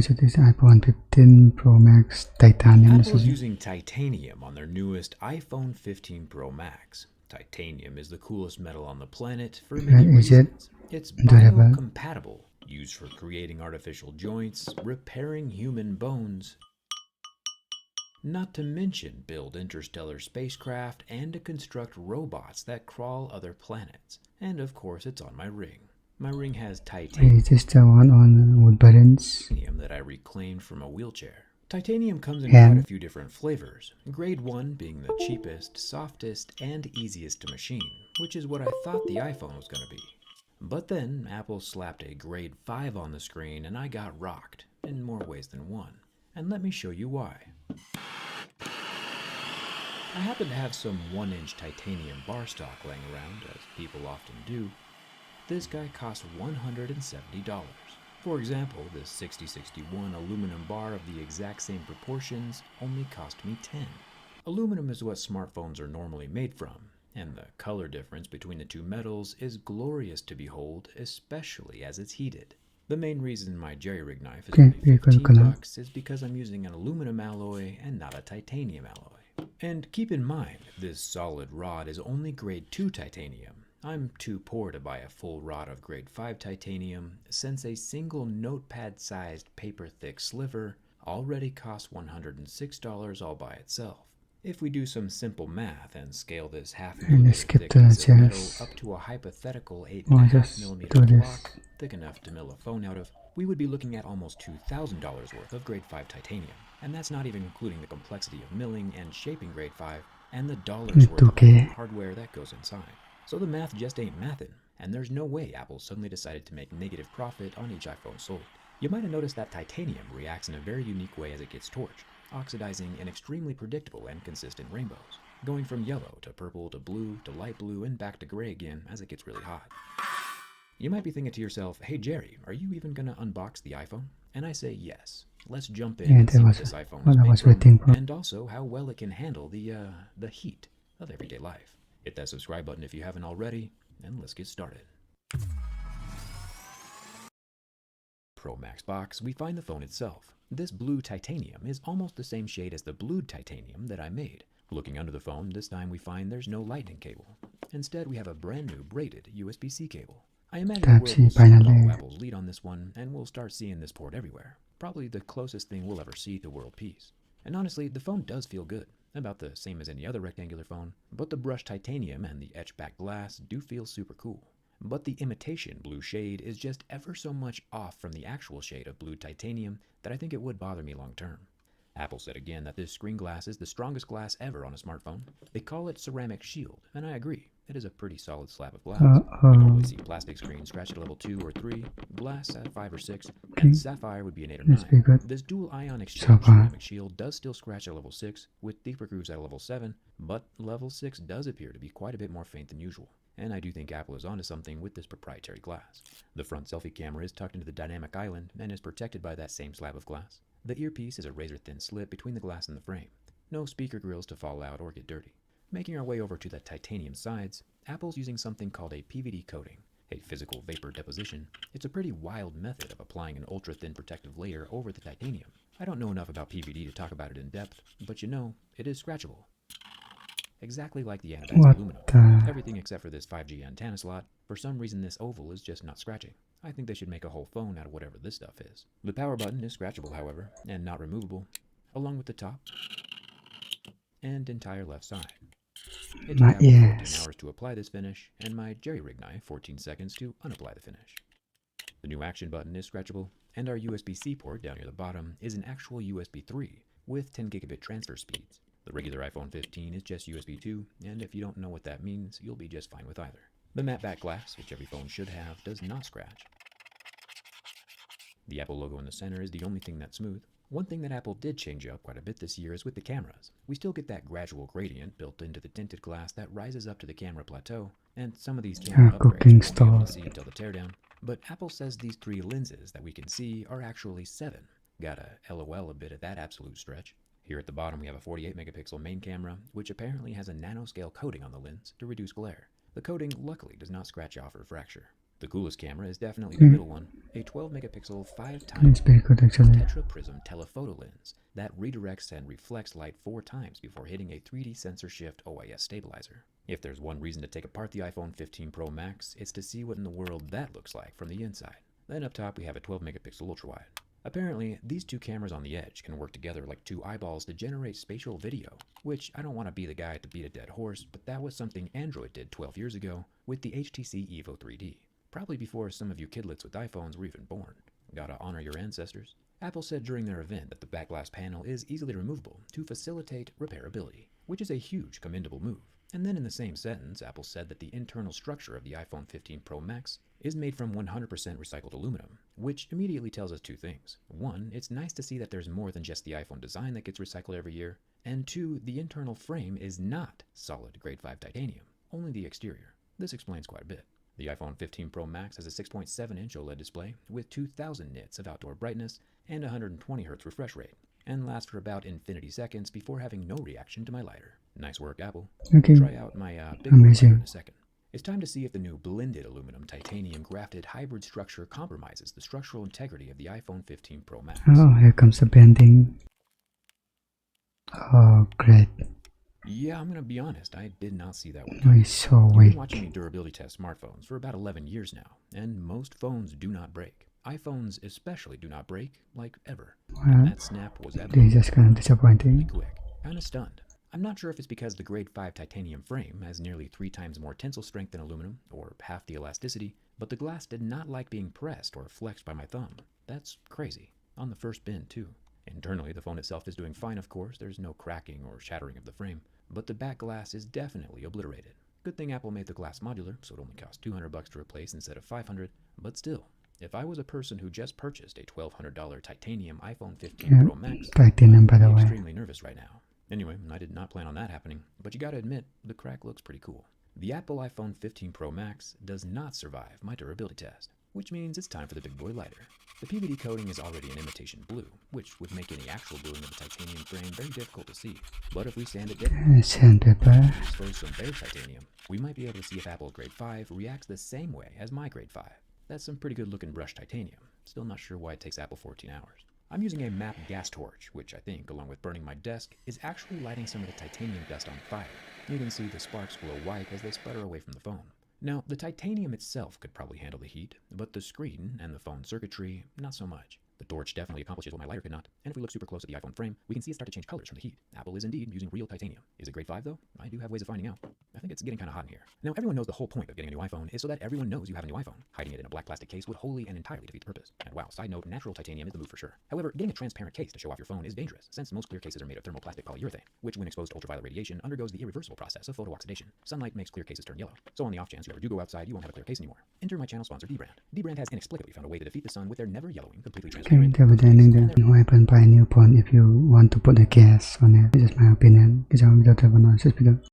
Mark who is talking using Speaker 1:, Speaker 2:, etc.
Speaker 1: So this iPhone 15 Pro Max titanium.
Speaker 2: Apple is using titanium on their newest iPhone 15 Pro Max. Titanium is the coolest metal on the planet for many
Speaker 1: Is it
Speaker 2: reasons. It's
Speaker 1: durable?
Speaker 2: biocompatible, used for creating artificial joints, repairing human bones, not to mention build interstellar spacecraft and to construct robots that crawl other planets. And of course, it's on my ring. My ring has titanium.
Speaker 1: Is this the one on wood buttons?
Speaker 2: That I reclaimed from a wheelchair. Titanium comes in quite a
Speaker 1: And
Speaker 2: few different flavors, grade 1 being the cheapest, softest, and easiest to machine, which is what I thought the iPhone was going to be. But then Apple slapped a grade 5 on the screen and I got rocked, in more ways than one. And let me show you why. I happen to have some 1-inch titanium bar stock laying around, as people often do. This guy costs $170. For example, this 6061 aluminum bar of the exact same proportions only cost me $10. Aluminum is what smartphones are normally made from, and the color difference between the two metals is glorious to behold, especially as it's heated. The main reason my jerry-rig knife is only $15 is because I'm using an aluminum alloy and not a titanium alloy. And keep in mind, this solid rod is only grade 2 titanium. I'm too poor to buy a full rod of grade 5 titanium, since a single notepad-sized paper-thick sliver already costs $106 all by itself. If we do some simple math and scale this half-millimeter thick piece of metal up to a hypothetical 8.5mm block, thick enough to mill a phone out of, we would be looking at almost $2,000 worth of grade 5 titanium. And that's not even including the complexity of milling and shaping grade 5 and the dollars worth of hardware that goes inside. So the math just ain't mathin', and there's no way Apple suddenly decided to make negative profit on each iPhone sold. You might have noticed that titanium reacts in a very unique way as it gets torched, oxidizing in extremely predictable and consistent rainbows, going from yellow to purple to blue to light blue and back to gray again as it gets really hot. You might be thinking to yourself, hey Jerry, are you even gonna unbox the iPhone? And I say yes. Let's jump in and see what this iPhone is made from, and also how well it can handle the heat of everyday life. Hit that subscribe button if you haven't already, and let's get started. Pro Max box, we find the phone itself. This blue titanium is almost the same shade as the blued titanium that I made. Looking under the phone, this time we find there's no lightning cable. Instead, we have a brand new braided USB-C cable. I imagine the world will soon follow Apple's lead on this one, and we'll start seeing this port everywhere. Probably the closest thing we'll ever see to world peace. And honestly, the phone does feel good. About the same as any other rectangular phone, but the brushed titanium and the etched back glass do feel super cool. But the imitation blue shade is just ever so much off from the actual shade of blue titanium that I think it would bother me long term. Apple said again that this screen glass is the strongest glass ever on a smartphone. They call it ceramic shield, and I agree. It is a pretty solid slab of glass. We normally see plastic screens scratched at level 2 or 3, glass at 5 or 6, and sapphire would be an 8 or 9. This dual ion exchange ceramic shield does still scratch at level 6, with deeper grooves at level 7, but level 6 does appear to be quite a bit more faint than usual. And I do think Apple is onto something with this proprietary glass. The front selfie camera is tucked into the dynamic island and is protected by that same slab of glass. The earpiece is a razor-thin slit between the glass and the frame. No speaker grills to fall out or get dirty. Making our way over to the titanium sides, Apple's using something called a PVD coating, a physical vapor deposition. It's a pretty wild method of applying an ultra-thin protective layer over the titanium. I don't know enough about PVD to talk about it in depth, but you know, it is scratchable. Exactly like the anodized aluminum. Everything except for this 5G antenna slot. For some reason this oval is just not scratching. I think they should make a whole phone out of whatever this stuff is. The power button is scratchable, however, and not removable, along with the top and entire left side. It took Apple 14 hours to apply this finish, and my jerry-rig knife 14 seconds to unapply the finish. The new action button is scratchable, and our USB-C port down near the bottom is an actual USB 3 with 10 gigabit transfer speeds. The regular iPhone 15 is just USB 2, and if you don't know what that means, you'll be just fine with either. The matte back glass, which every phone should have, does not scratch. The Apple logo in the center is the only thing that's smooth. One thing that Apple did change up quite a bit this year is with the cameras. We still get that gradual gradient built into the tinted glass that rises up to the camera plateau, and some of these camera upgrades we won't be able to see until the teardown. But Apple says these 3 lenses that we can see are actually 7. Gotta LOL a bit at that absolute stretch. Here at the bottom we have a 48 megapixel main camera, which apparently has a nanoscale coating on the lens to reduce glare. The coating luckily does not scratch off or fracture. The coolest camera is definitely the middle one, a 12 megapixel 5
Speaker 1: It's
Speaker 2: times
Speaker 1: very good actually.
Speaker 2: tetraprism telephoto lens that redirects and reflects light 4 times before hitting a 3D sensor shift OIS stabilizer. If there's one reason to take apart the iPhone 15 Pro Max, it's to see what in the world that looks like from the inside. Then up top we have a 12 megapixel ultrawide. Apparently, these two cameras on the edge can work together like two eyeballs to generate spatial video, which I don't want to be the guy to beat a dead horse, but that was something Android did 12 years ago with the HTC Evo 3D. Probably before some of you kidlets with iPhones were even born. Gotta honor your ancestors. Apple said during their event that the back glass panel is easily removable to facilitate repairability, which is a huge commendable move. And then in the same sentence, Apple said that the internal structure of the iPhone 15 Pro Max is made from 100% recycled aluminum, which immediately tells us two things. One, it's nice to see that there's more than just the iPhone design that gets recycled every year. And two, the internal frame is not solid grade 5 titanium, only the exterior. This explains quite a bit. The iPhone 15 Pro Max has a 6.7-inch OLED display with 2000 nits of outdoor brightness and 120 Hz refresh rate, and lasts for about infinity seconds before having no reaction to my lighter. Nice work, Apple.
Speaker 1: Okay.
Speaker 2: We'll try out my big boy lighter in a second. It's time to see if the new blended aluminum titanium grafted hybrid structure compromises the structural integrity of the iPhone 15 Pro Max.
Speaker 1: Oh, here comes the bending. Oh, great.
Speaker 2: Yeah, I'm gonna be honest, I did not see that one.
Speaker 1: Oh, it's so
Speaker 2: You've been
Speaker 1: weak.
Speaker 2: watching me durability test smartphones for about 11 years now, and most phones do not break. iPhones especially do not break, like ever. And
Speaker 1: Well,
Speaker 2: that snap was
Speaker 1: this
Speaker 2: absolutely
Speaker 1: is just kind of disappointing.
Speaker 2: quick. Kinda stunned. I'm not sure if it's because the grade 5 titanium frame has nearly 3 times more tensile strength than aluminum, or half the elasticity, but the glass did not like being pressed or flexed by my thumb. That's crazy. On the first bend, too. Internally, the phone itself is doing fine, of course. There's no cracking or shattering of the frame, but the back glass is definitely obliterated. Good thing Apple made the glass modular, so it only cost $200 to replace instead of $500, but still. If I was a person who just purchased a $1,200 titanium iPhone 15
Speaker 1: Yeah,
Speaker 2: Pro Max,
Speaker 1: titanium by
Speaker 2: I'd
Speaker 1: the
Speaker 2: be
Speaker 1: way.
Speaker 2: extremely nervous right now. Anyway, I did not plan on that happening, but you gotta admit, the crack looks pretty cool. The Apple iPhone 15 Pro Max does not survive my durability test, which means it's time for the big boy lighter. The PVD coating is already an imitation blue, which would make any actual bluing of the titanium frame very difficult to see. But if we sand it down
Speaker 1: Sandpaper.
Speaker 2: and expose some bare titanium, we might be able to see if Apple grade 5 reacts the same way as my grade 5. That's some pretty good looking brushed titanium. Still not sure why it takes Apple 14 hours. I'm using a MAP gas torch, which I think, along with burning my desk, is actually lighting some of the titanium dust on fire. You can see the sparks glow white as they sputter away from the phone. Now, the titanium itself could probably handle the heat, but the screen and the phone circuitry, not so much. The torch definitely accomplishes what my lighter could not, and if we look super close at the iPhone frame, we can see it start to change colors from the heat. Apple is indeed using real titanium. Is it grade 5 though? I do have ways of finding out. I think it's getting kind of hot in here. Now, everyone knows the whole point of getting a new iPhone is so that everyone knows you have a new iPhone. Hiding it in a black plastic case would wholly and entirely defeat the purpose. And wow, side note, natural titanium is the move for sure. However, getting a transparent case to show off your phone is dangerous, since most clear cases are made of thermoplastic polyurethane, which when exposed to ultraviolet radiation undergoes the irreversible process of photooxidation. Sunlight makes clear cases turn yellow. So on the off chance you ever do go outside, you won't have a clear case anymore. Enter my channel sponsor, Dbrand. Dbrand has inexplicably found a way to defeat the sun with their never yellowing, completely
Speaker 1: Okay,
Speaker 2: transparent.
Speaker 1: representing the weapon by a new phone if you want to put a gas on it. This is my opinion. Cái video tiếp theo